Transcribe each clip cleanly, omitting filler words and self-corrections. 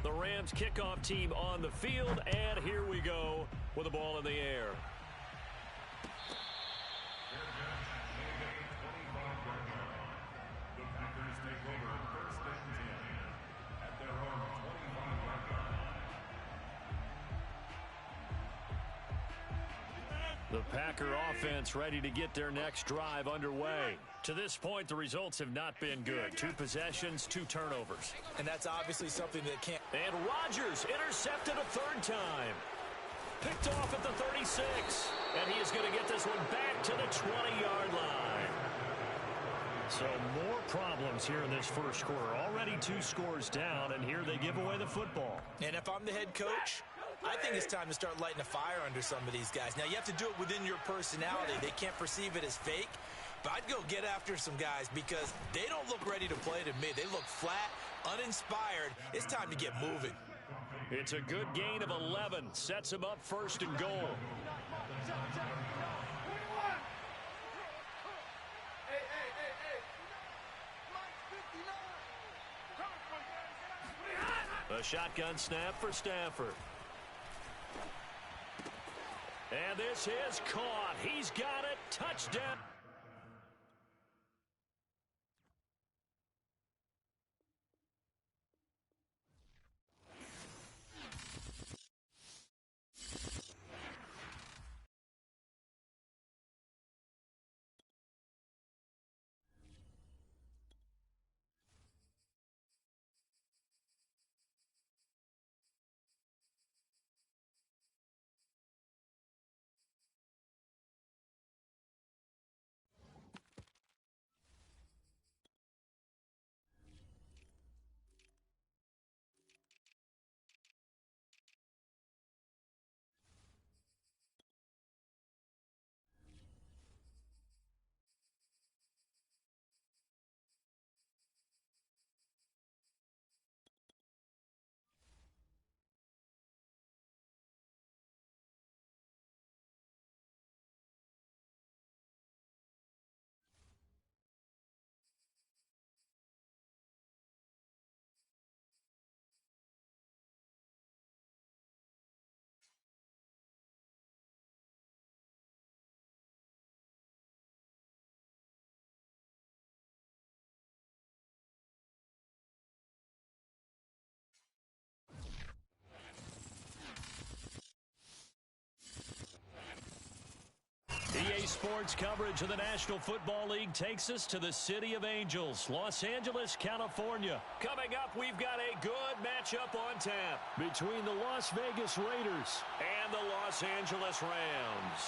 The Rams kickoff team on the field, and here we go with the ball in the air. The Packer offense ready to get their next drive underway. To this point, the results have not been good. 2 possessions, 2 turnovers. And that's obviously something that can't... And Rodgers intercepted a 3rd time. Picked off at the 36. And he is going to get this one back to the 20-yard line. So more problems here in this first quarter. Already 2 scores down, and here they give away the football. And if I'm the head coach, I think it's time to start lighting a fire under some of these guys. Now, you have to do it within your personality. They can't perceive it as fake. But I'd go get after some guys because they don't look ready to play to me. They look flat, uninspired. It's time to get moving. It's a good gain of 11. Sets him up 1st and goal. A shotgun snap for Stafford. And this is caught. He's got it. Touchdown. EA Sports coverage of the National Football League takes us to the City of Angels, Los Angeles, California. Coming up, we've got a good matchup on tap between the Las Vegas Raiders and the Los Angeles Rams.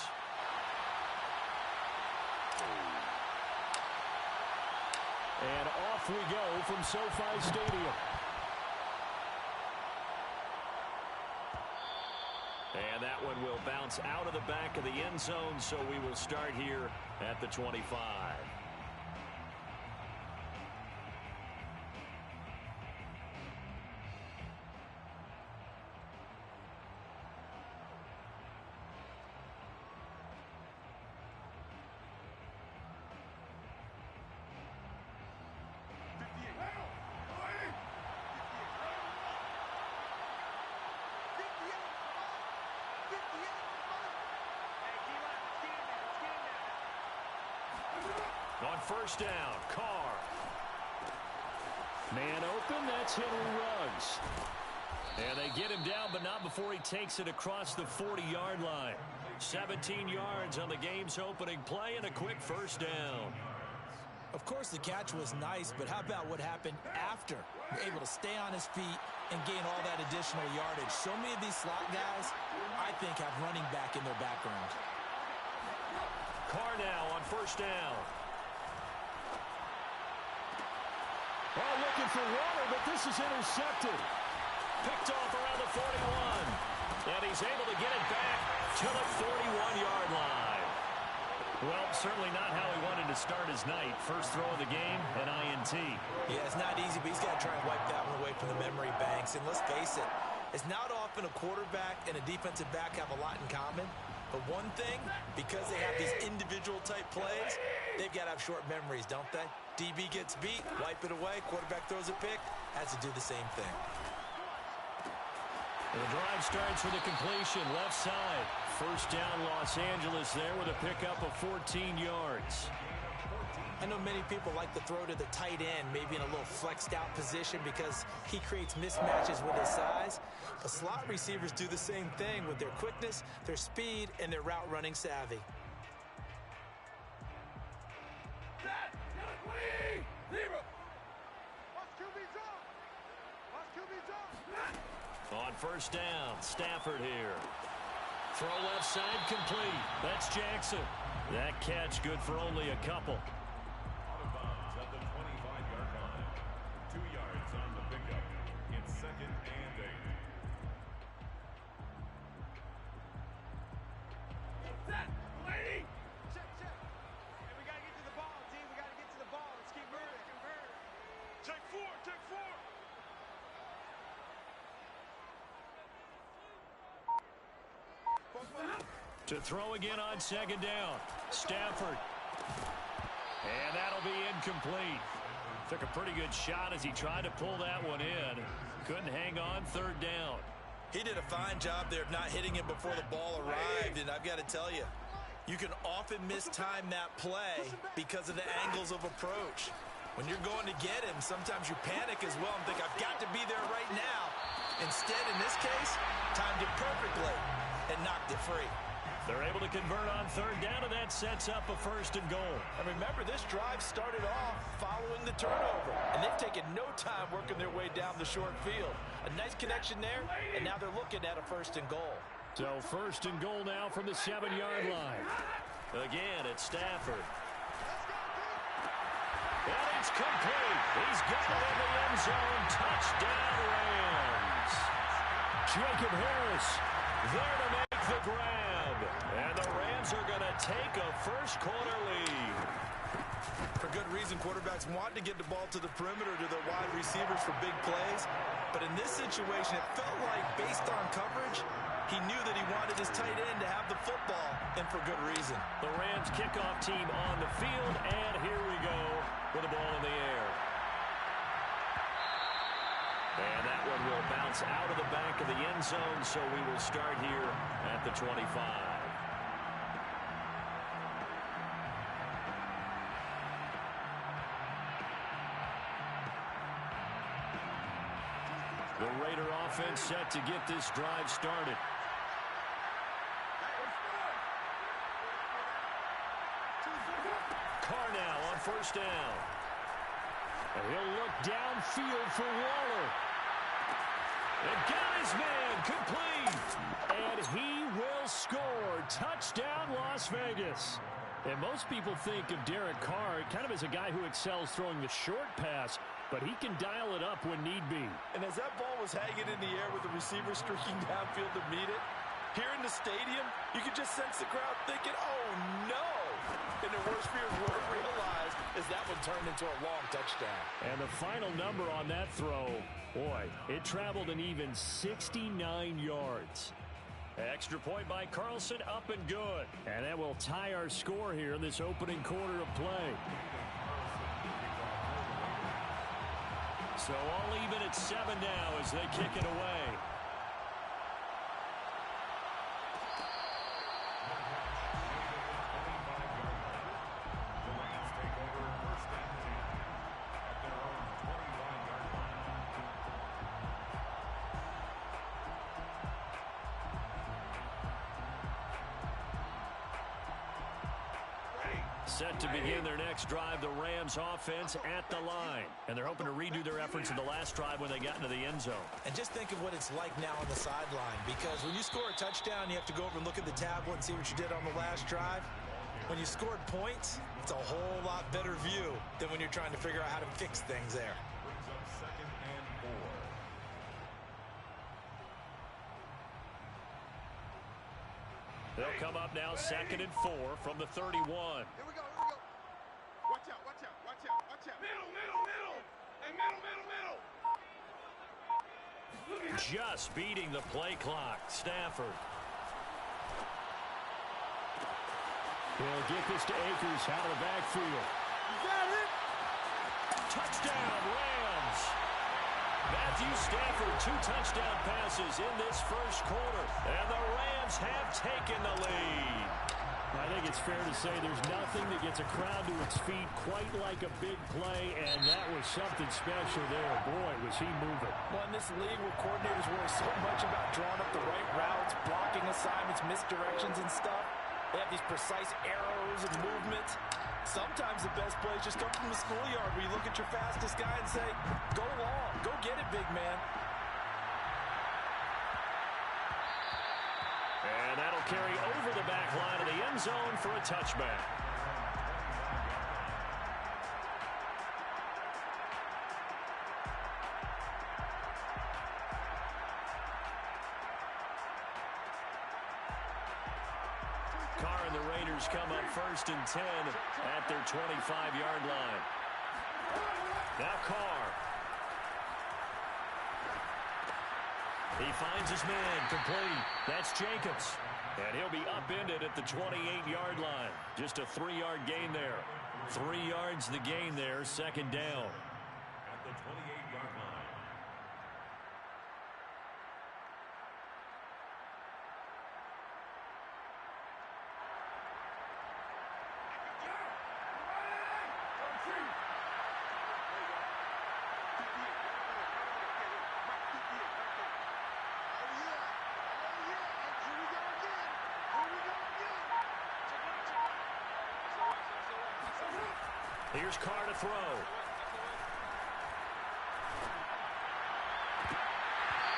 And off we go from SoFi Stadium. And that one will bounce out of the back of the end zone, so we will start here at the 25. On first down, Carr. Man open, that's Henry Ruggs. And they get him down, but not before he takes it across the 40-yard line. 17 yards on the game's opening play and a quick first down. Of course, the catch was nice, but how about what happened after? Able to stay on his feet and gain all that additional yardage. So many of these slot guys, I think, have running back in their background. Carr now on first down. Oh, looking for water, but this is intercepted. Picked off around the 41. And he's able to get it back to the 41-yard line. Well, certainly not how he wanted to start his night. First throw of the game, an INT. Yeah, it's not easy, but he's got to try and wipe that one away from the memory banks. And let's face it, it's not often a quarterback and a defensive back have a lot in common. But one thing, because they have these individual-type plays, they've got to have short memories, don't they? DB gets beat, wipe it away, quarterback throws a pick, has to do the same thing. The drive starts with a completion, left side. First down, Los Angeles there with a pickup of 14 yards. I know many people like to throw to the tight end, maybe in a little flexed out position because he creates mismatches with his size. But slot receivers do the same thing with their quickness, their speed, and their route running savvy. On first down, Stafford here. Throw left side complete. That's Jackson. That catch good for only a couple. Out of bounds at the 25-yard line. 2 yards on the pickup. It's 2nd and 8. Set, lady! Check. Hey, we got to get to the ball, team. We got to get to the ball. Let's keep moving. Take four. To throw again on second down. Stafford. And that'll be incomplete. Took a pretty good shot as he tried to pull that one in. Couldn't hang on third down. He did a fine job there of not hitting it before the ball arrived, and I've got to tell you, you can often mistime that play because of the angles of approach. When you're going to get him, sometimes you panic as well and think, I've got to be there right now. Instead, in this case, timed it perfectly and knocked it free. They're able to convert on third down, and that sets up a 1st and goal. And remember, this drive started off following the turnover, and they've taken no time working their way down the short field. A nice connection there, and now they're looking at a 1st and goal. So 1st and goal now from the 7-yard line. Again, it's Stafford. And it's complete. He's got it in the end zone. Touchdown, Rams. Jacob Harris there to make the grab. And the Rams are going to take a first-quarter lead. For good reason, quarterbacks want to get the ball to the perimeter to their wide receivers for big plays. But in this situation, it felt like, based on coverage, he knew that he wanted his tight end to have the football, and for good reason. The Rams kickoff team on the field, and here we go with the ball in the air. And that one will bounce out of the back of the end zone, so we will start here at the 25. The Raider offense set to get this drive started. Carr now on first down. And he'll look downfield for Waller. And got his man complete. And he will score. Touchdown, Las Vegas. And most people think of Derek Carr kind of as a guy who excels throwing the short pass, but he can dial it up when need be. And as that ball was hanging in the air with the receiver streaking downfield to meet it, here in the stadium, you could just sense the crowd thinking, oh, no. And their worst fears were realized as that one turned into a long touchdown. And the final number on that throw, boy, it traveled an even 69 yards. Extra point by Carlson, up and good. And that will tie our score here in this opening quarter of play. So all even at 7 now as they kick it away. Set to begin their next drive, the Rams offense at the line. And they're hoping to redo their efforts in the last drive when they got into the end zone. And just think of what it's like now on the sideline, because when you score a touchdown, you have to go over and look at the tablet and see what you did on the last drive. When you scored points, it's a whole lot better view than when you're trying to figure out how to fix things there. Brings up 2nd and 4. They'll come up now 2nd and 4 from the 31. Here we go. Watch out. Middle. And middle. Just beating the play clock, Stafford. He'll get this to Akers out of the backfield. Is that it? Touchdown, Rams. Matthew Stafford, 2 touchdown passes in this first quarter. And the Rams have taken the lead. I think it's fair to say there's nothing that gets a crowd to its feet quite like a big play, and that was something special there. Boy, was he moving. Well, in this league where coordinators worry so much about drawing up the right routes, blocking assignments, misdirections and stuff, they have these precise arrows and movements. Sometimes the best plays just come from the schoolyard where you look at your fastest guy and say, go long, go get it, big man. And that'll carry over the back line of the end zone for a touchback. Carr and the Raiders come up 1st and 10 at their 25-yard line. Now Carr. He finds his man complete. That's Jacobs. And he'll be upended at the 28-yard line. Just a 3-yard gain there. 3 yards the gain there, 2nd down. At the 28-yard line. Here's Carr to throw.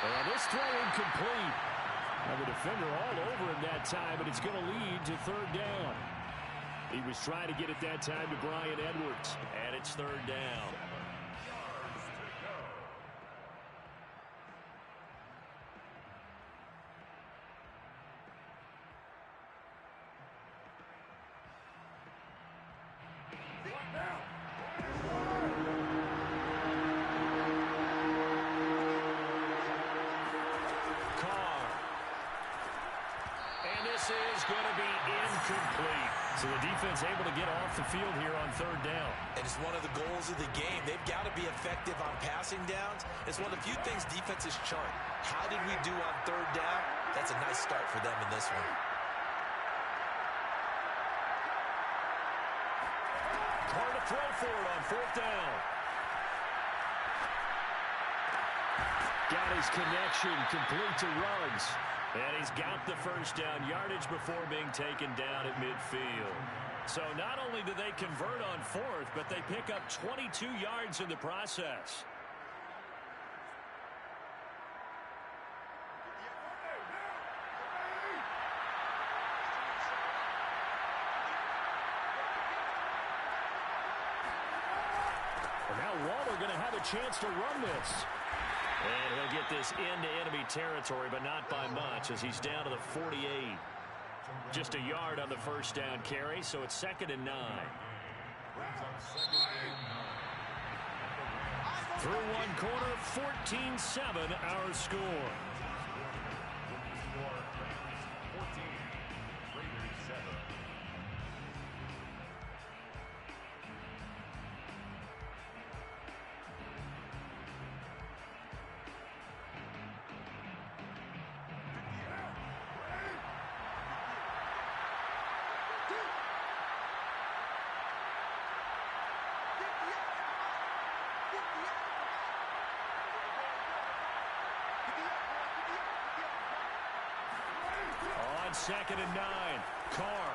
And this throw incomplete. Now the defender all over him that time, but it's going to lead to 3rd down. He was trying to get it that time to Bryan Edwards, and it's 3rd down. So the defense able to get off the field here on 3rd down. And it's one of the goals of the game. They've got to be effective on passing downs. It's one of the few things defenses chart. How did we do on 3rd down? That's a nice start for them in this one. Hard to throw for it on 4th down. Got his connection complete to Ruggs. And he's got the 1st down yardage before being taken down at midfield. So not only do they convert on 4th, but they pick up 22 yards in the process. And now Waller going to have a chance to run this. And he'll get this into enemy territory, but not by much as he's down to the 48. Just a yard on the 1st down carry, so it's 2nd and 9. Through one quarter, 14-7 our score. On 2nd and 9, Carr.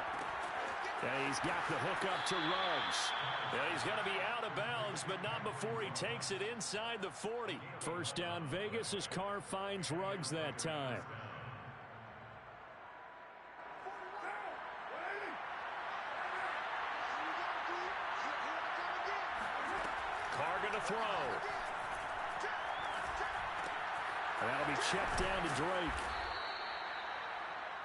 And he's got the hook up to Ruggs. And he's going to be out of bounds, but not before he takes it inside the 40. 1st down Vegas as Carr finds Ruggs that time. Carr going to throw. And that'll be checked down to Drake.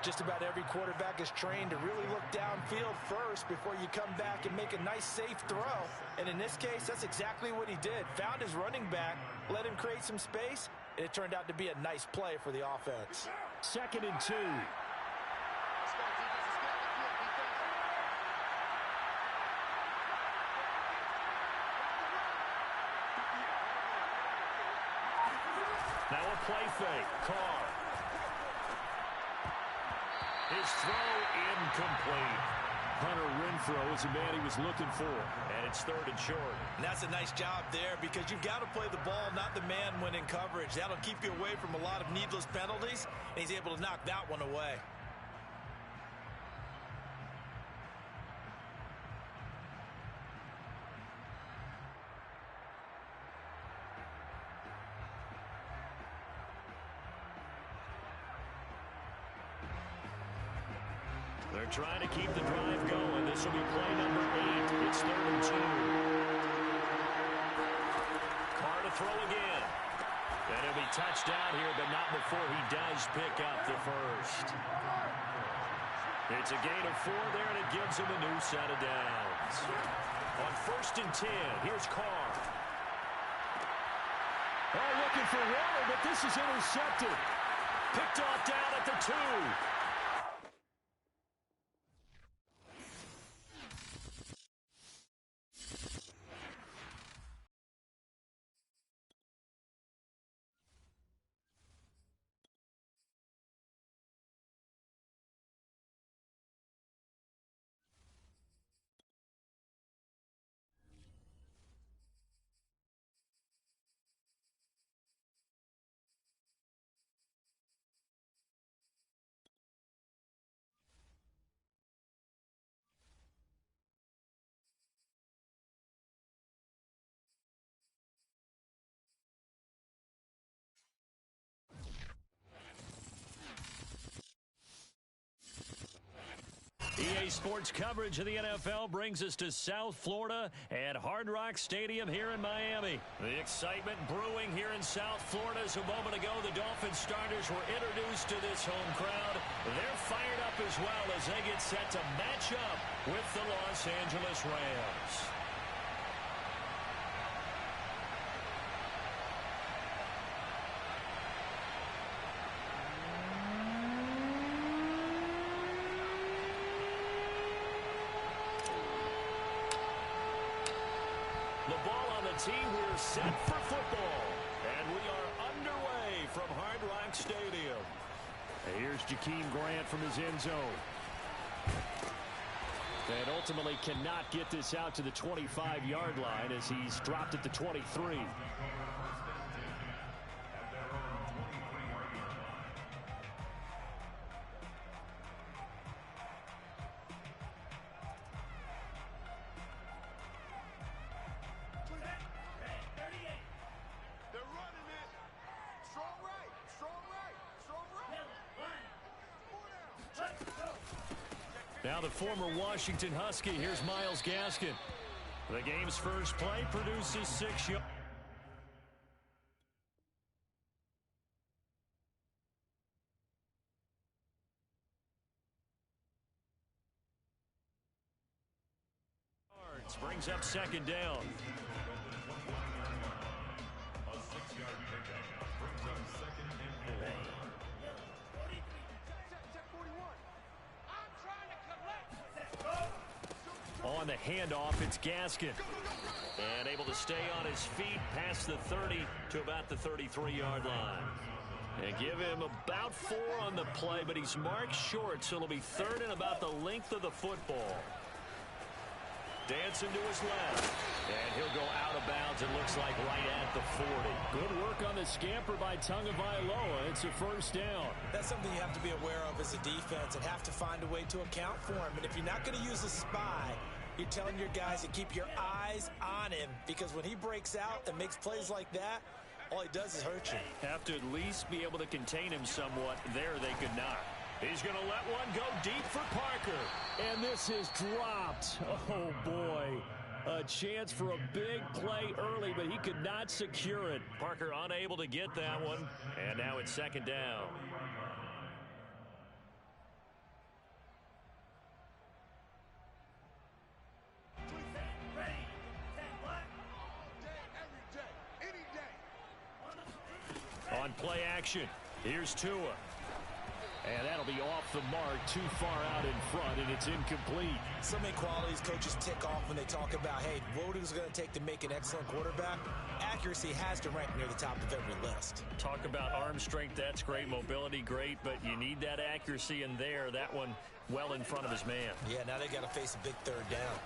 Just about every quarterback is trained to really look downfield first before you come back and make a nice, safe throw. And in this case, that's exactly what he did. Found his running back, let him create some space, and it turned out to be a nice play for the offense. 2nd and 2. Now a play fake. Carr. His throw incomplete. Hunter Renfrow is the man he was looking for. And it's 3rd and short. And that's a nice job there because you've got to play the ball, not the man when in coverage. That'll keep you away from a lot of needless penalties, and he's able to knock that one away. They're trying to keep the drive going. This will be play number 8. It's 3rd and 2. Carr to throw again. And he'll be touched down here, but not before he does pick up the first. It's a gain of 4 there, and it gives him a new set of downs. On 1st and 10, here's Carr. Oh, looking for Waller, but this is intercepted. Picked off down at the 2. EA Sports coverage of the NFL brings us to South Florida at Hard Rock Stadium here in Miami. The excitement brewing here in South Florida as a moment ago the Dolphins starters were introduced to this home crowd. They're fired up as well as they get set to match up with the Los Angeles Rams. The ball on the tee. We're set for football. And we are underway from Hard Rock Stadium. Here's Jakeem Grant from his end zone. And ultimately cannot get this out to the 25-yard line as he's dropped at the 23. Now the former Washington Husky, here's Myles Gaskin. The game's first play produces 6 yards. Brings up 2nd down. A 6-yard pickup brings up 2nd and 4. On the handoff, it's Gaskin. And able to stay on his feet past the 30 to about the 33-yard line. And give him about 4 on the play, but he's marked short, so it'll be 3rd and about the length of the football. Dancing to his left. And he'll go out of bounds, it looks like right at the 40. Good work on the scamper by Tagovailoa. It's a 1st down. That's something you have to be aware of as a defense and have to find a way to account for him. And if you're not going to use a spy, you're telling your guys to keep your eyes on him, because when he breaks out and makes plays like that, all he does is hurt you. Have to at least be able to contain him somewhat. There they could not. He's going to let one go deep for Parker. And this is dropped. Oh, boy. A chance for a big play early, but he could not secure it. Parker unable to get that one. And now it's 2nd down. On play action, here's Tua. And that'll be off the mark, too far out in front, and it's incomplete. So many qualities coaches tick off when they talk about, hey, what is it going to take to make an excellent quarterback? accuracy has to rank near the top of every list. Talk about arm strength, that's great. Mobility, great, but you need that accuracy in there. That one well in front of his man. Yeah, now they got to face a big third down.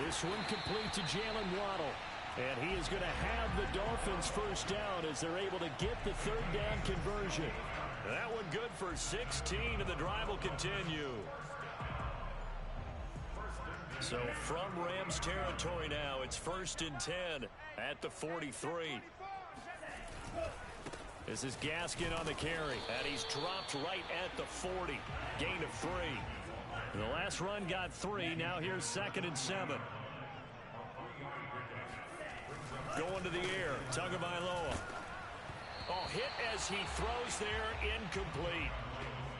This one complete to Jalen Waddle. And he is going to have the Dolphins first down as they're able to get the third down conversion. That one good for 16, and the drive will continue. So from Rams territory now, it's 1st and 10 at the 43. This is Gaskin on the carry, and he's dropped right at the 40. Gain of 3. The last run got 3. Now here's 2nd and 7. Going to the air, Tagovailoa. Oh, hit as he throws there, incomplete.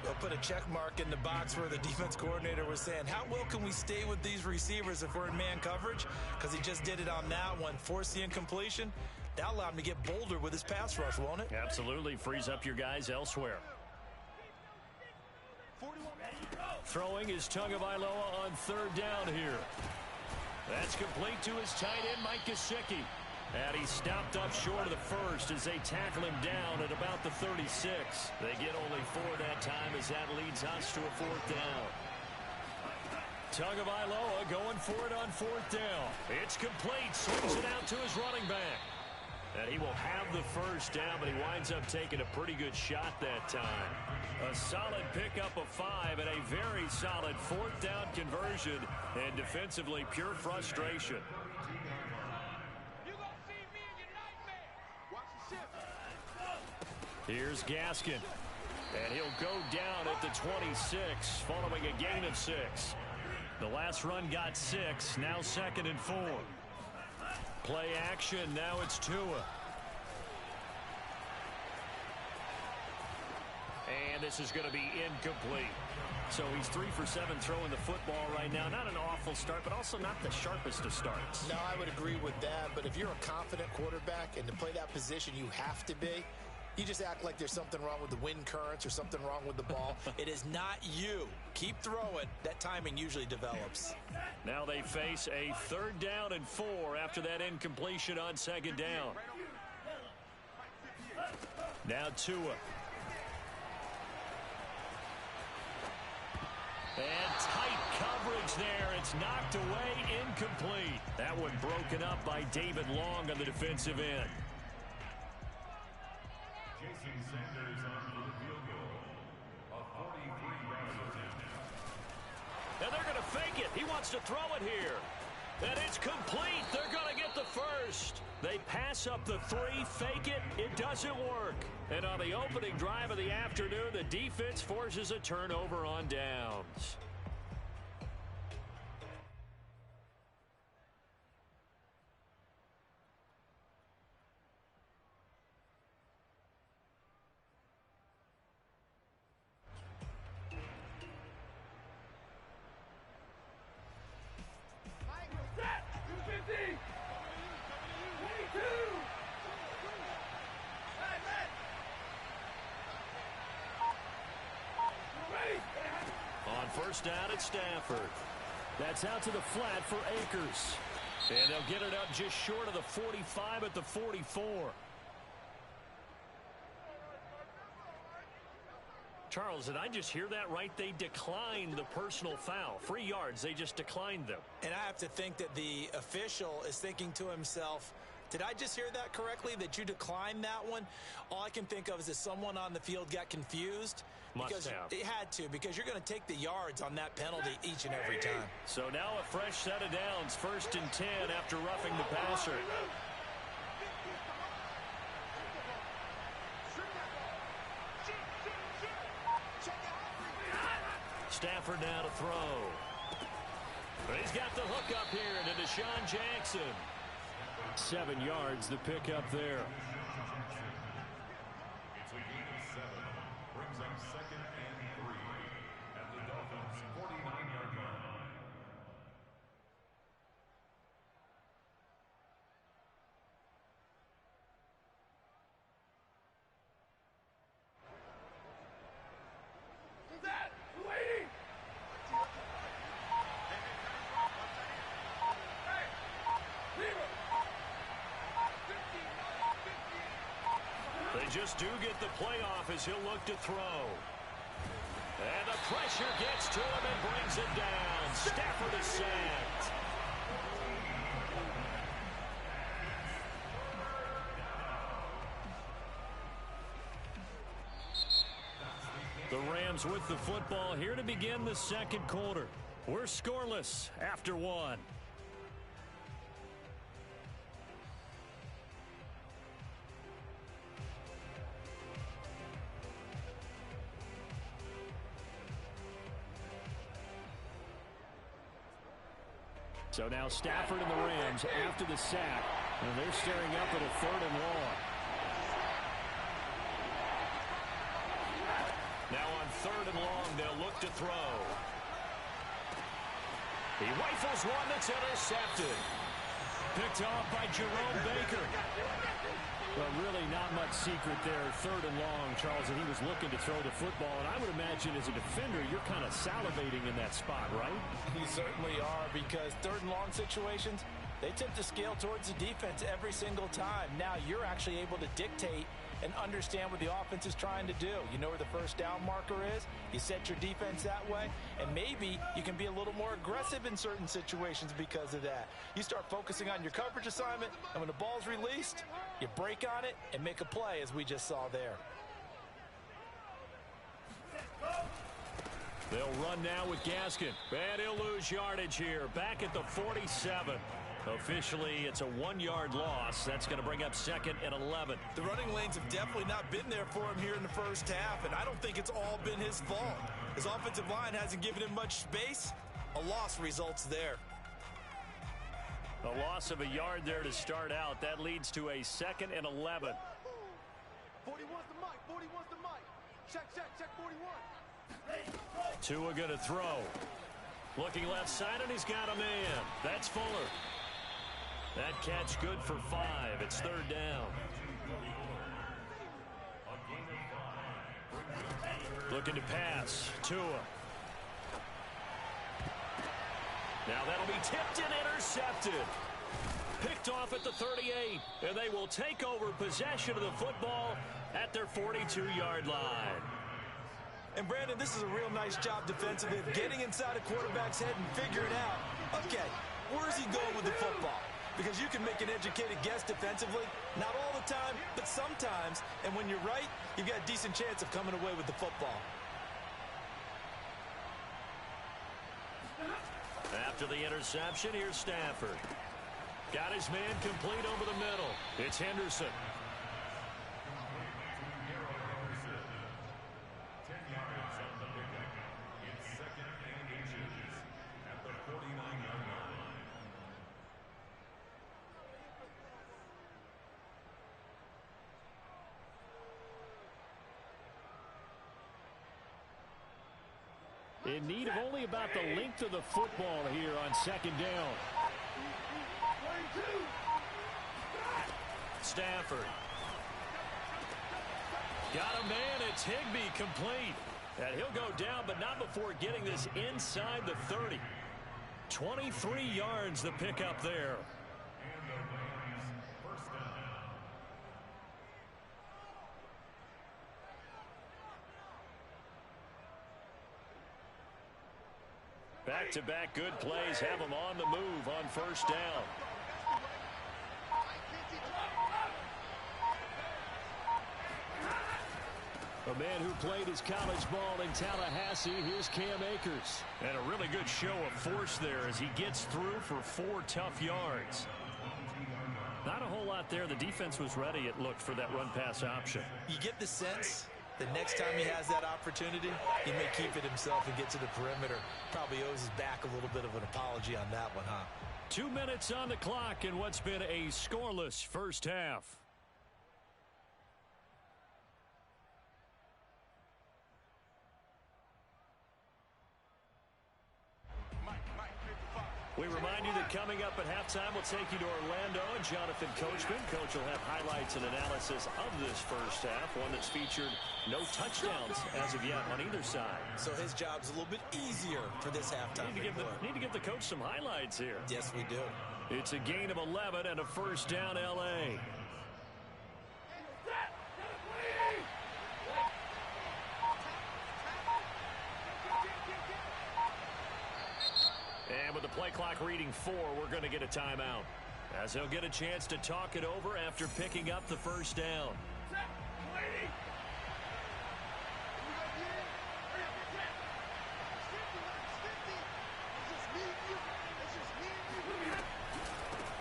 They'll put a check mark in the box where the defense coordinator was saying, how well can we stay with these receivers if we're in man coverage? Because he just did it on that one, forced the incompletion. That allowed him to get bolder with his pass rush, won't it? Absolutely, frees up your guys elsewhere. Throwing is Tagovailoa on 3rd down here. That's complete to his tight end, Mike Gesicki. And he stopped up short of the first as they tackle him down at about the 36. They get only 4 that time as that leads us to a 4th down. Tagovailoa going for it on 4th down. It's complete. Swings it out to his running back. And he will have the first down, but he winds up taking a pretty good shot that time. A solid pickup of 5 and a very solid 4th down conversion. And defensively, pure frustration. Here's Gaskin, and he'll go down at the 26 following a gain of 6. The last run got 6, now 2nd and 4. Play action, now it's Tua. And this is going to be incomplete. So he's 3 for 7 throwing the football right now. Not an awful start, but also not the sharpest of starts. No, I would agree with that, but if you're a confident quarterback and to play that position you have to be, you just act like there's something wrong with the wind currents or something wrong with the ball. It is not you. Keep throwing. That timing usually develops. Now they face a 3rd down and 4 after that incompletion on 2nd down. Now Tua. And tight coverage there. It's knocked away, incomplete. That one broken up by David Long on the defensive end. Jason Sanders on for the field goal. A 43-yard attempt. And they're going to fake it. He wants to throw it here. And it's complete. They're going to get the first. They pass up the 3, fake it. It doesn't work. And on the opening drive of the afternoon, the defense forces a turnover on downs. First down at Stafford. That's out to the flat for Akers. And they'll get it up just short of the 45 at the 44. Charles, did I just hear that right? They declined the personal foul. 3 yards, they just declined them. And I have to think that the official is thinking to himself, did I just hear that correctly, that you declined that one? All I can think of is that someone on the field got confused. Must have. It had to, because you're going to take the yards on that penalty each and every time. So now a fresh set of downs, 1st and 10 after roughing the passer. Stafford now to throw. But he's got the hook up here to Deshaun Jackson. 7 yards, the pickup there. It's a gain of 7. Brings up 2nd and 3 at the Dolphins' 49-yard line. They just do get the playoff as he'll look to throw. And the pressure gets to him and brings it down. Stafford is sacked. The Rams with the football here to begin the second quarter. We're scoreless after one. So now Stafford and the Rams after the sack, and they're staring up at a 3rd and long. Now on 3rd and long, they'll look to throw. He rifles one that's intercepted. Picked off by Jerome Baker. Well, really not much secret there. 3rd and long, Charles, and he was looking to throw the football. And I would imagine as a defender, you're kind of salivating in that spot, right? You certainly are, because 3rd and long situations, they tip the scale towards the defense every single time. Now you're actually able to dictate and understand what the offense is trying to do. You know where the first down marker is. You set your defense that way, and maybe you can be a little more aggressive in certain situations because of that. You start focusing on your coverage assignment, and when the ball's released, you break on it and make a play, as we just saw there. They'll run now with Gaskin. And he'll lose yardage here. Back at the 47. Officially, it's a 1-yard loss. That's going to bring up 2nd and 11. The running lanes have definitely not been there for him here in the first half, and I don't think it's all been his fault. His offensive line hasn't given him much space. A loss results there. A loss of a yard there to start out. That leads to a 2nd and 11. 41's the mic. 41's the mic. Check 41. Tua going to throw. Looking left side, and he's got a man. That's Fuller. That catch good for 5. It's 3rd down. Looking to pass. Tua. Now that'll be tipped and intercepted. Picked off at the 38. And they will take over possession of the football at their 42-yard line. And Brandon, this is a real nice job defensively of getting inside a quarterback's head and figuring out, okay, where's he going with the football? Because you can make an educated guess defensively, not all the time, but sometimes. And when you're right, you've got a decent chance of coming away with the football. After the interception, here's Stafford. Got his man complete over the middle. It's Henderson. 10 yards on the pickup. It's 2nd and 8 at the 49-yard line. In need of only about the length of the football here on 2nd down. Stafford. Got a man. It's Higbee complete. And he'll go down, but not before getting this inside the 30. 23 yards the pickup there. Back-to-back good plays have him on the move on 1st down. A man who played his college ball in Tallahassee, here's Cam Akers. And a really good show of force there as he gets through for 4 tough yards. Not a whole lot there. The defense was ready, it looked, for that run-pass option. You get the sense the next time he has that opportunity, he may keep it himself and get to the perimeter. Probably owes his back a little bit of an apology on that one, huh? 2 minutes on the clock in what's been a scoreless first half. We remind you that coming up at halftime, we'll take you to Orlando and Jonathan Coachman. Coach will have highlights and analysis of this first half, one that's featured no touchdowns as of yet on either side. So his job's a little bit easier for this halftime. Need to give the coach some highlights here. Yes, we do. It's a gain of 11 and a first down, L.A. And with the play clock reading 4, we're going to get a timeout, as he'll get a chance to talk it over after picking up the first down.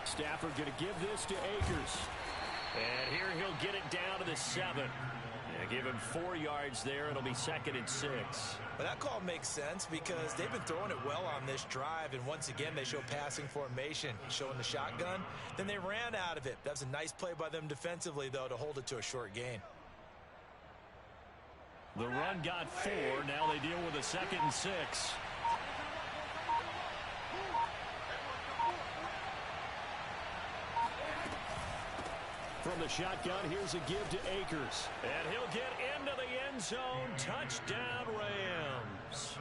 Stafford going to give this to Akers. And here he'll get it down to the 7. Yeah, give him 4 yards there. It'll be 2nd and 6. But that call makes sense because they've been throwing it well on this drive, and once again they show passing formation, showing the shotgun. Then they ran out of it. That was a nice play by them defensively, though, to hold it to a short gain. The run got 4. Now they deal with a 2nd and 6. From the shotgun, here's a give to Akers. And he'll get into the end zone. Touchdown, Rams.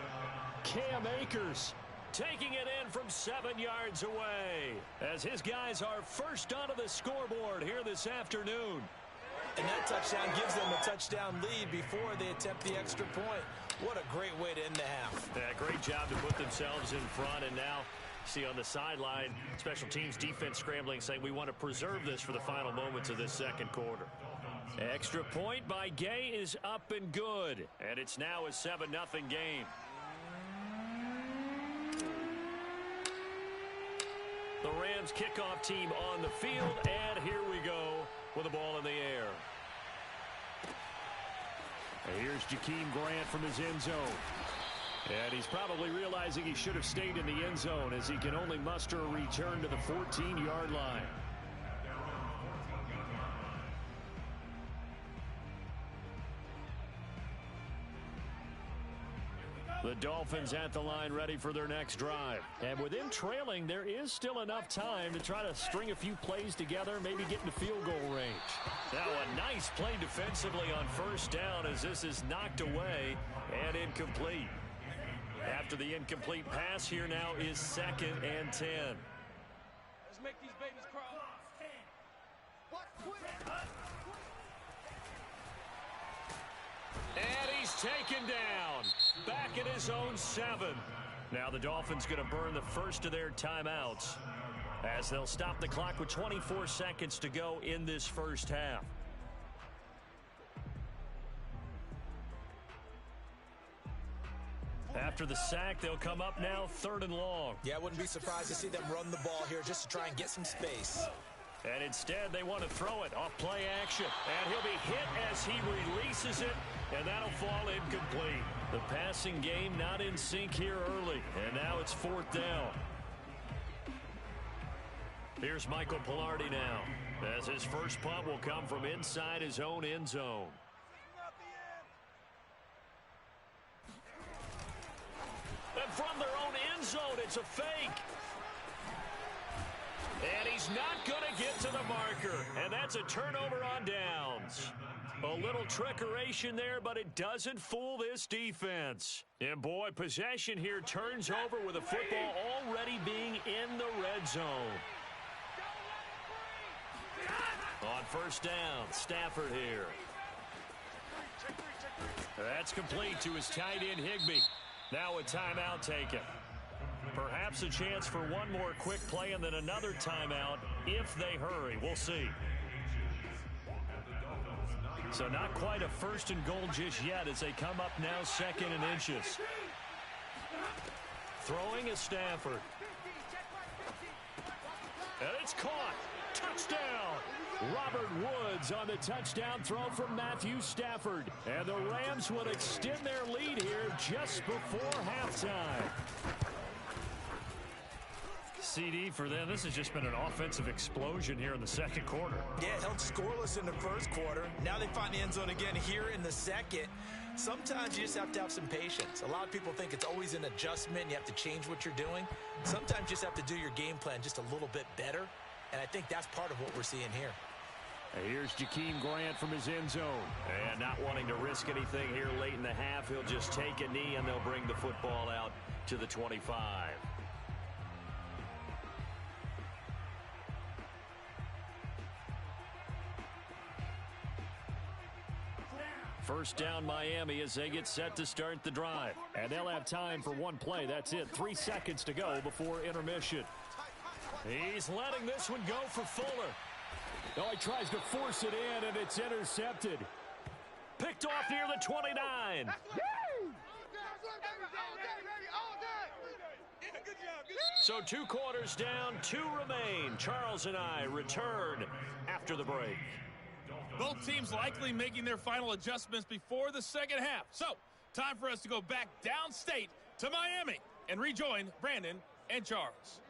Cam Akers taking it in from 7 yards away, as his guys are first onto the scoreboard here this afternoon. And that touchdown gives them a touchdown lead before they attempt the extra point. What a great way to end the half. Yeah, great job to put themselves in front, and now see on the sideline, special teams defense scrambling, saying we want to preserve this for the final moments of this second quarter. Extra point by Gay is up and good, and it's now a 7-0 game. The Rams kickoff team on the field, and here we go with the ball in the air. And here's Jakeem Grant from his end zone. And he's probably realizing he should have stayed in the end zone, as he can only muster a return to the 14-yard line. The Dolphins at the line, ready for their next drive. And with them trailing, there is still enough time to try to string a few plays together, maybe get into field goal range. Now a nice play defensively on first down, as this is knocked away and incomplete. After the incomplete pass, here now is 2nd and 10. Let's make these babies crawl. And he's taken down. Back at his own 7. Now the Dolphins going to burn the first of their timeouts, as they'll stop the clock with 24 seconds to go in this first half. After the sack, they'll come up now 3rd and long. Yeah, I wouldn't be surprised to see them run the ball here just to try and get some space. And instead, they want to throw it off play action. And he'll be hit as he releases it, and that'll fall incomplete. The passing game not in sync here early, and now it's 4th down. Here's Michael Pilardi now, as his first punt will come from inside his own end zone. And from their own end zone, it's a fake. And he's not going to get to the marker. And that's a turnover on downs. A little trickeration there, but it doesn't fool this defense. And boy, possession here turns over with the football already being in the red zone. On first down, Stafford here. That's complete to his tight end, Higbee. Now a timeout taken. Perhaps a chance for one more quick play and then another timeout if they hurry. We'll see. So not quite a 1st and goal just yet as they come up now 2nd and inches. Throwing is Stafford. And it's caught. Touchdown. Robert Woods on the touchdown throw from Matthew Stafford. And the Rams will extend their lead here just before halftime. CD for them. This has just been an offensive explosion here in the second quarter. Yeah, held scoreless in the first quarter. Now they find the end zone again here in the second. Sometimes you just have to have some patience. A lot of people think it's always an adjustment. You have to change what you're doing. Sometimes you just have to do your game plan just a little bit better. And I think that's part of what we're seeing here. Here's Jakeem Grant from his end zone. And not wanting to risk anything here late in the half, he'll just take a knee and they'll bring the football out to the 25. First down Miami as they get set to start the drive. And they'll have time for one play. That's it. 3 seconds to go before intermission. He's letting this one go for Fuller. Oh, he tries to force it in, and it's intercepted. Picked off near the 29. So 2 quarters down, 2 remain. Charles and I return after the break. Both teams likely making their final adjustments before the second half. So, time for us to go back downstate to Miami and rejoin Brandon and Charles.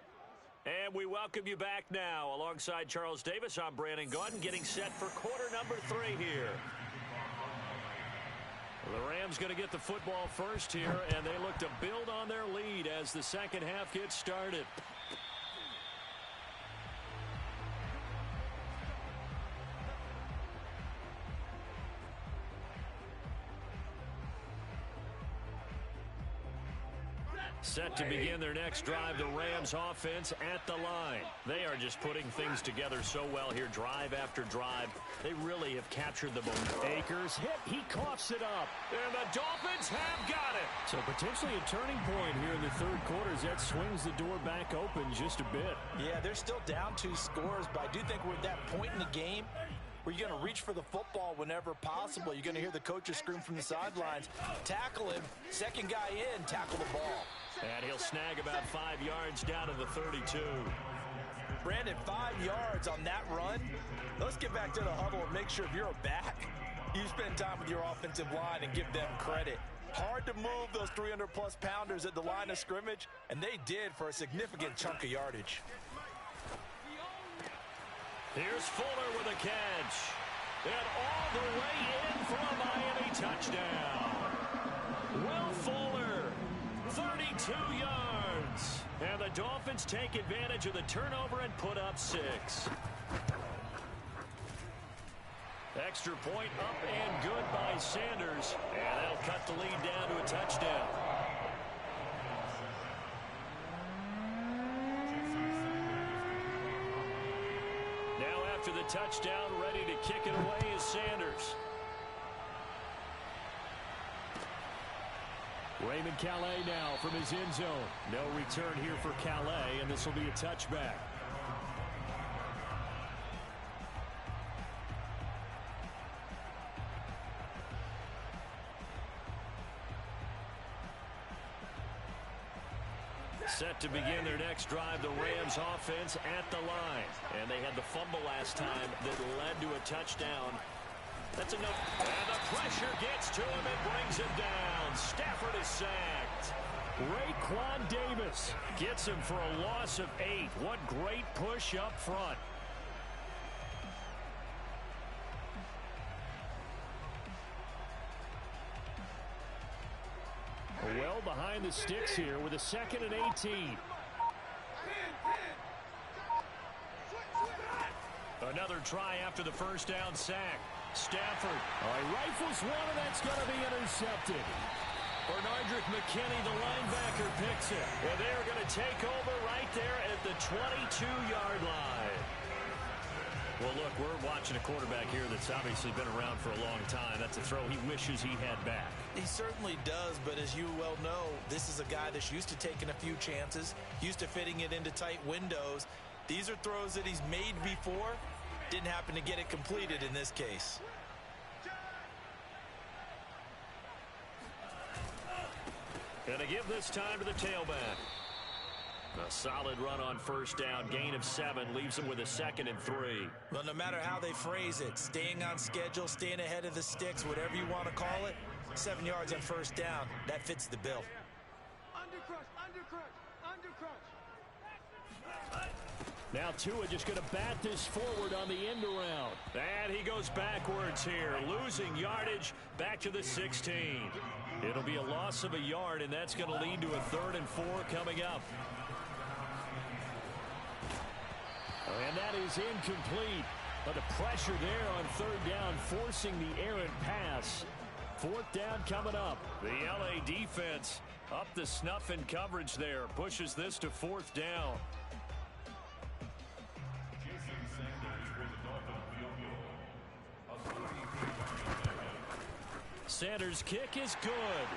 And we welcome you back now. Alongside Charles Davis, I'm Brandon Gaudin, getting set for quarter number 3 here. The Rams going to get the football first here, and they look to build on their lead as the second half gets started. Set to begin their next drive, the Rams offense at the line. They are just putting things together so well here, drive after drive. They really have captured the momentum. Akers hit, he coughs it up. And the Dolphins have got it. So potentially a turning point here in the third quarter as that swings the door back open just a bit. Yeah, they're still down 2 scores, but I do think we're at that point in the game where you're going to reach for the football whenever possible. You're going to hear the coaches scream from the sidelines. Tackle him. Second guy in, tackle the ball. And he'll snag about 5 yards down to the 32. Brandon, 5 yards on that run. Let's get back to the huddle and make sure if you're a back, you spend time with your offensive line and give them credit. Hard to move those 300-plus pounders at the line of scrimmage, and they did for a significant chunk of yardage. Here's Fuller with a catch. And all the way in for a Miami touchdown. Will Fuller, 32 yards. And the Dolphins take advantage of the turnover and put up 6. Extra point up and good by Sanders. And they'll cut the lead down to a touchdown. Now after the touchdown, ready to kick it away is Sanders. Raymond Calais now from his end zone. No return here for Calais, and this will be a touchback. Set to begin their next drive, the Rams offense at the line. And they had the fumble last time that led to a touchdown. That's enough. And the pressure gets to him and brings him down. Stafford is sacked. Raekwon Davis gets him for a loss of 8. What great push up front. Well behind the sticks here with a 2nd and 18. Another try after the first down sack. Stafford. He rifles one, and that's going to be intercepted. Bernardrick McKinney, the linebacker, picks it. And they're going to take over right there at the 22-yard line. Well, look, we're watching a quarterback here that's obviously been around for a long time. That's a throw he wishes he had back. He certainly does, but as you well know, this is a guy that's used to taking a few chances, used to fitting it into tight windows. These are throws that he's made before. Didn't happen to get it completed in this case. Going to give this time to the tailback. A solid run on first down. Gain of 7 leaves him with a 2nd and 3. Well, no matter how they phrase it, staying on schedule, staying ahead of the sticks, whatever you want to call it, 7 yards on first down, that fits the bill. Now Tua just going to bat this forward on the end around. And he goes backwards here, losing yardage back to the 16. It'll be a loss of a yard, and that's going to lead to a 3rd and 4 coming up. And that is incomplete. But the pressure there on 3rd down, forcing the errant pass. 4th down coming up. The LA defense up the snuff in coverage there. Pushes this to 4th down. Sanders' kick is good.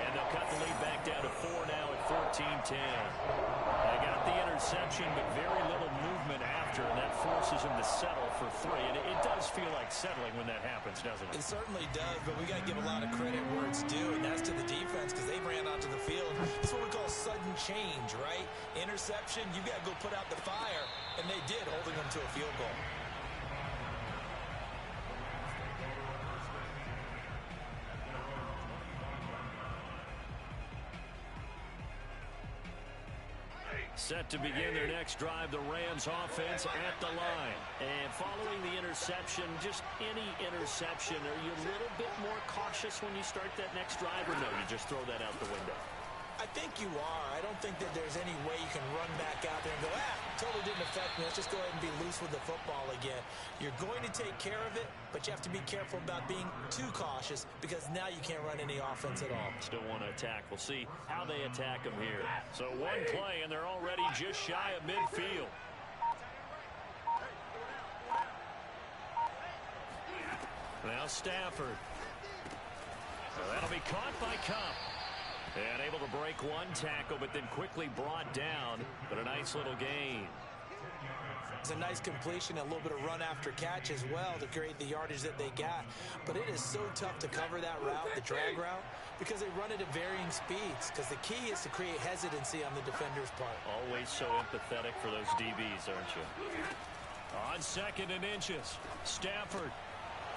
And they'll cut the lead back down to 4 now at 14-10. They got the interception, but very little movement after, and that forces him to settle for 3. And it does feel like settling when that happens, doesn't it? It certainly does, but we got to give a lot of credit where it's due, and that's to the defense because they ran onto the field. It's what we call sudden change, right? Interception, you got to go put out the fire, and they did, holding them to a field goal. Set to begin their next drive, the Rams offense at the line. And following the interception, just any interception, are you a little bit more cautious when you start that next drive, or no, you just throw that out the window? I think you are. I don't think that there's any way you can run back out there and go, totally didn't affect me. Let's just go ahead and be loose with the football again. You're going to take care of it, but you have to be careful about being too cautious because now you can't run any offense at all. Still want to attack. We'll see how they attack them here. So one play, and they're already just shy of midfield. Now Stafford. So that'll be caught by Cup. And able to break one tackle, but then quickly brought down. But a nice little gain. It's a nice completion, a little bit of run after catch as well to create the yardage that they got. But it is so tough to cover that route, the drag route, because they run it at varying speeds. Because the key is to create hesitancy on the defender's part. Always so empathetic for those DBs, aren't you? On 2nd and inches, Stafford.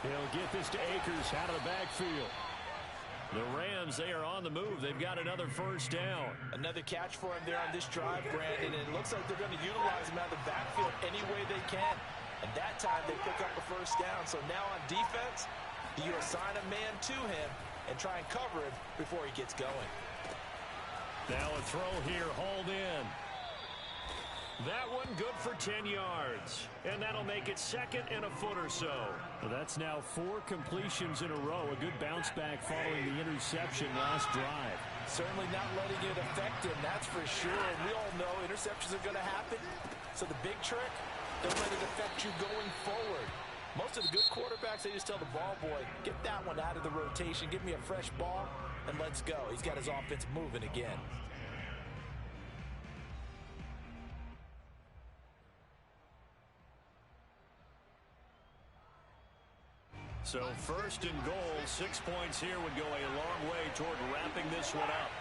He'll get this to Akers out of the backfield. The Rams, they are on the move. They've got another first down. Another catch for him there on this drive, Brandon. And it looks like they're going to utilize him out of the backfield any way they can. And that time they pick up a first down. So now on defense, you assign a man to him and try and cover him before he gets going. Now a throw here, hauled in. That one good for 10 yards. And that'll make it 2nd and a foot or so. Well, that's now 4 completions in a row. A good bounce back following the interception last drive. Certainly not letting it affect him, that's for sure. And we all know interceptions are going to happen. So the big trick, don't let it affect you going forward. Most of the good quarterbacks, they just tell the ball boy, get that one out of the rotation, give me a fresh ball, and let's go. He's got his offense moving again. So 1st and goal, 6 points here would go a long way toward wrapping this one up.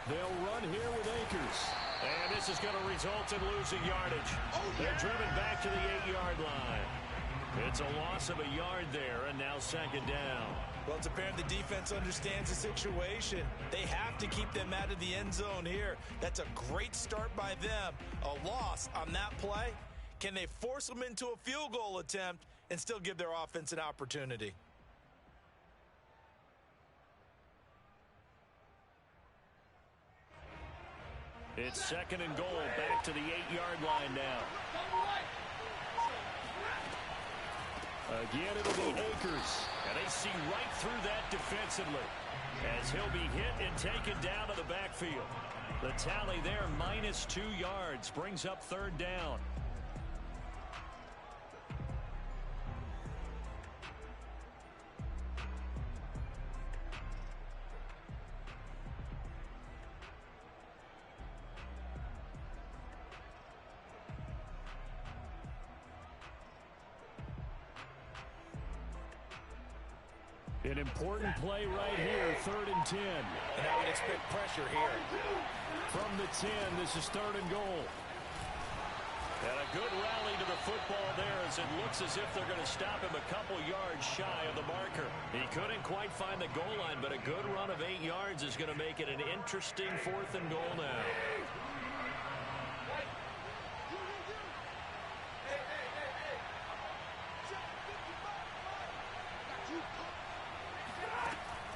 They'll run here with Akers. And this is going to result in losing yardage. They're driven back to the 8-yard line. It's a loss of a yard there, and now 2nd down. Well, it's apparent the defense understands the situation. They have to keep them out of the end zone here. That's a great start by them. A loss on that play. Can they force them into a field goal attempt and still give their offense an opportunity? It's 2nd and goal, back to the 8-yard line now. Again, it'll be Akers. And they see right through that defensively as he'll be hit and taken down to the backfield. The tally there, -2 yards, brings up 3rd down. An important play right here, 3rd and 10. And I would expect pressure here. From the 10, this is 3rd and goal. And a good rally to the football there as it looks as if they're going to stop him a couple yards shy of the marker. He couldn't quite find the goal line, but a good run of 8 yards is going to make it an interesting 4th and goal now.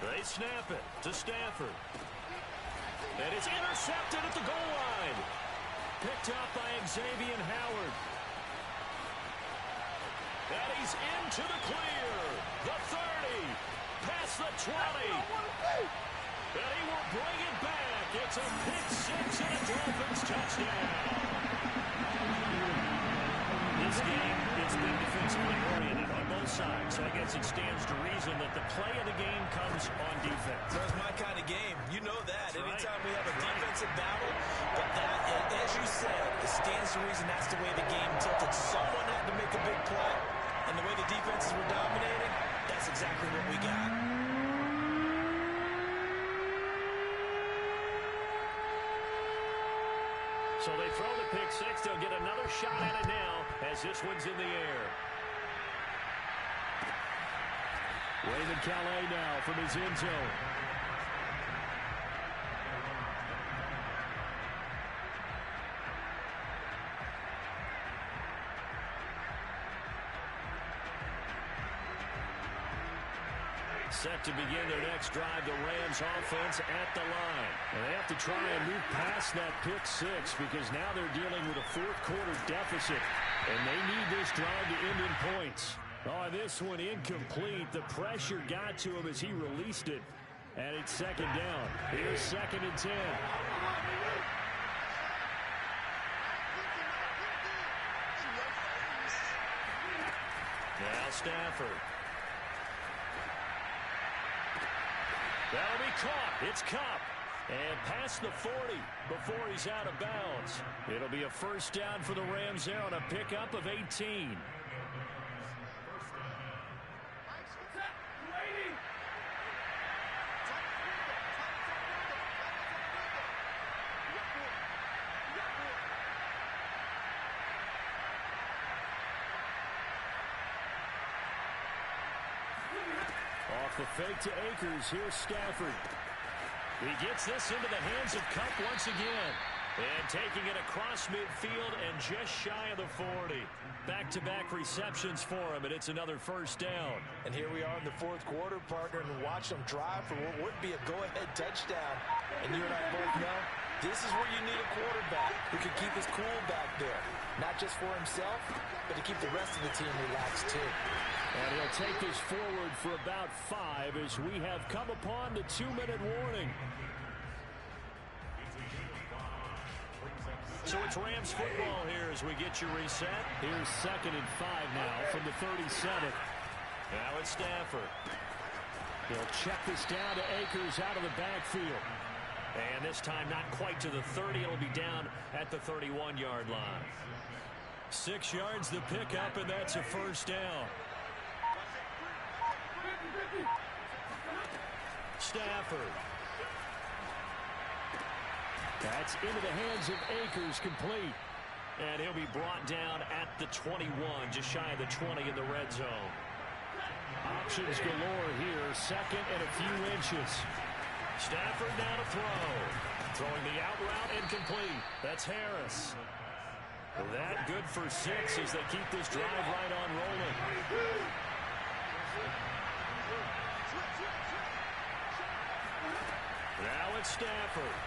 They snap it to Stafford. And it's intercepted at the goal line. Picked up by Xavier Howard. And he's into the clear. The 30. Past the 20. And he will bring it back. It's a pick six and a Dolphins touchdown. This game, it's been guess it stands to reason that the play of the game comes on defense. That's my kind of game. You know that. That's Anytime right. we have a defensive battle, but that, as you said, it stands to reason that's the way the game tilted. Someone had to make a big play, and the way the defenses were dominating, that's exactly what we got. So they throw the pick six. They'll get another shot at it now as this one's in the air. Raymond Calais now from his end zone. Set to begin their next drive, the Rams offense at the line. And they have to try and move past that pick six because now they're dealing with a fourth-quarter deficit, and they need this drive to end in points. Oh, this one incomplete. The pressure got to him as he released it. And it's second down. Here's 2nd and 10. Now Stafford. That'll be caught. It's Kupp. And past the 40 before he's out of bounds. It'll be a first down for the Rams there on a pickup of 18. Off the fake to Akers, here's Stafford. He gets this into the hands of Kupp once again. And taking it across midfield and just shy of the 40. Back-to-back receptions for him, and it's another first down. And here we are in the fourth quarter, partner, and watch them drive for what would be a go-ahead touchdown. And you and I both know this is where you need a quarterback who can keep his cool back there. Not just for himself, but to keep the rest of the team relaxed, too. And he'll take this forward for about 5 as we have come upon the 2-minute warning. So it's Rams football here as we get you reset. Here's 2nd and 5 now from the 37. Now it's Stafford. He'll check this down to Akers out of the backfield. And this time not quite to the 30. It'll be down at the 31-yard line. 6 yards the pickup, and that's a first down. Stafford. That's into the hands of Akers, complete. And he'll be brought down at the 21, just shy of the 20 in the red zone. Options galore here, 2nd and a few inches. Stafford now to throw. Throwing the out route incomplete. That's Harris. That good for 6 as they keep this drive right on rolling. Now it's Stafford.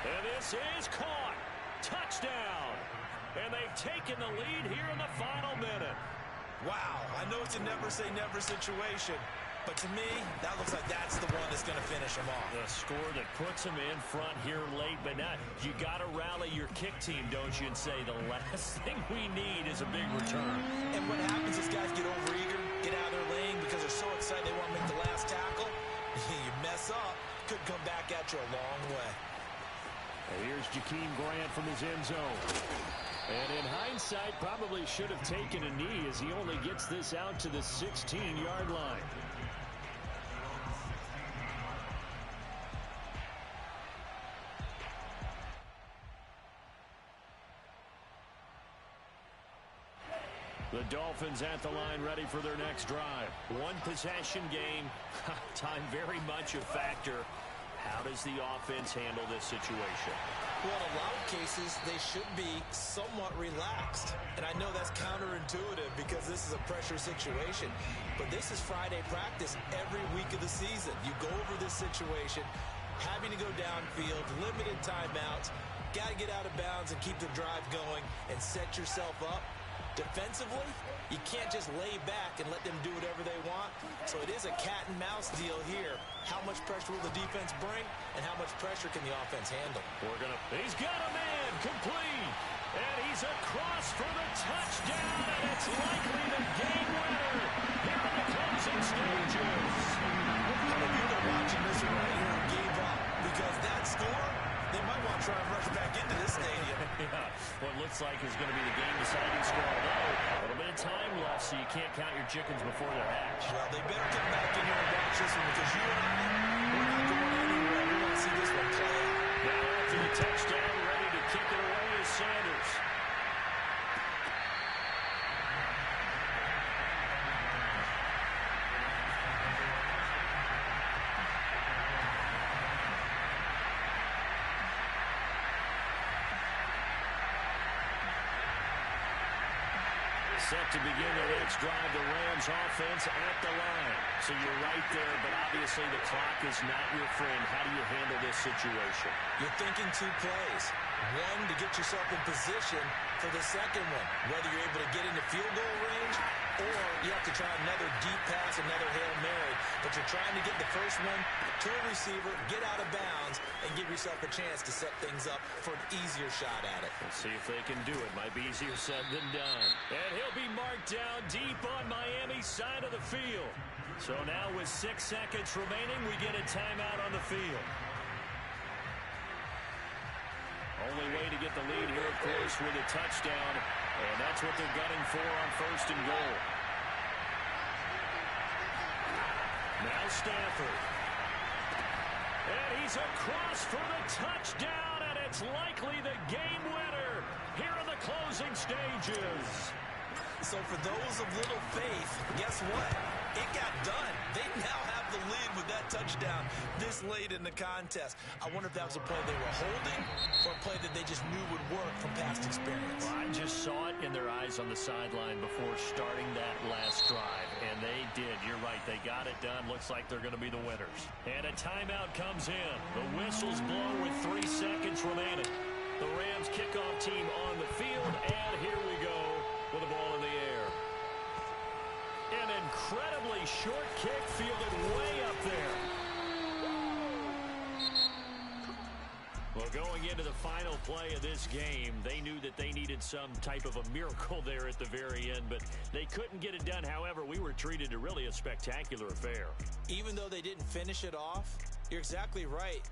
And this is caught. Touchdown. And they've taken the lead here in the final minute. Wow, I know it's a never-say-never situation, but to me, that looks like that's the one that's going to finish them off. The score that puts them in front here late, but not. You got to rally your kick team, don't you, and say the last thing we need is a big return. And what happens is guys get overeager, get out of their lane because they're so excited they want to make the last tackle. You mess up, could come back at you a long way. And here's Jakeem Grant from his end zone. And in hindsight, probably should have taken a knee as he only gets this out to the 16-yard line. The Dolphins at the line ready for their next drive. One possession game. Time very much a factor. How does the offense handle this situation? Well, in a lot of cases, they should be somewhat relaxed. And I know that's counterintuitive because this is a pressure situation. But this is Friday practice every week of the season. You go over this situation, having to go downfield, limited timeouts, got to get out of bounds and keep the drive going and set yourself up Defensively, you can't just lay back and let them do whatever they want. So it is a cat and mouse deal here. How much pressure will the defense bring, and how much pressure can the offense handle? He's got a man, complete. And he's across for the touchdown, and it's likely the game winner here in the closing stages. How many people are watching this one right here and gave up? Because that score, they might want to try and rush back into this stadium. Yeah, what looks like is going to be the game-deciding score. Although, a little bit of time left, so you can't count your chickens before they're hatched. Well, they better come back in here and watch this one, because you and I, we're not going anywhere. We want to see this one play out. Now after the touchdown, ready to kick it away is Sanders. Set to begin the next drive, the Rams offense at the line. So you're right there, but obviously the clock is not your friend. How do you handle this situation? You're thinking two plays. One, to get yourself in position for the second one, whether you're able to get into field goal range or you have to try another deep pass, another Hail Mary. But you're trying to get the first one to a receiver, get out of bounds, and give yourself a chance to set things up for an easier shot at it. Let's see if they can do it. Might be easier said than done. And he'll be marked down deep on Miami's side of the field. So now with 6 seconds remaining, we get a timeout on the field. Only way to get the lead here, of course, with a touchdown. And that's what they're gunning for on 1st and goal. Now Stafford. And he's across for the touchdown, and it's likely the game winner here in the closing stages. So for those of little faith, guess what? It got done. They now have the lead with that touchdown this late in the contest. I wonder if that was a play they were holding or a play that they just knew would work from past experience. Well, I just saw it in their eyes on the sideline before starting that last drive, and they did. You're right. They got it done. Looks like they're going to be the winners. And a timeout comes in. The whistles blow with 3 seconds remaining. The Rams kickoff team on the field, and here we go with the ball in the air. An incredibly short kick fielded way up there. Well, going into the final play of this game, they knew that they needed some type of a miracle there at the very end, but they couldn't get it done. However, we were treated to really a spectacular affair. Even though they didn't finish it off, you're exactly right.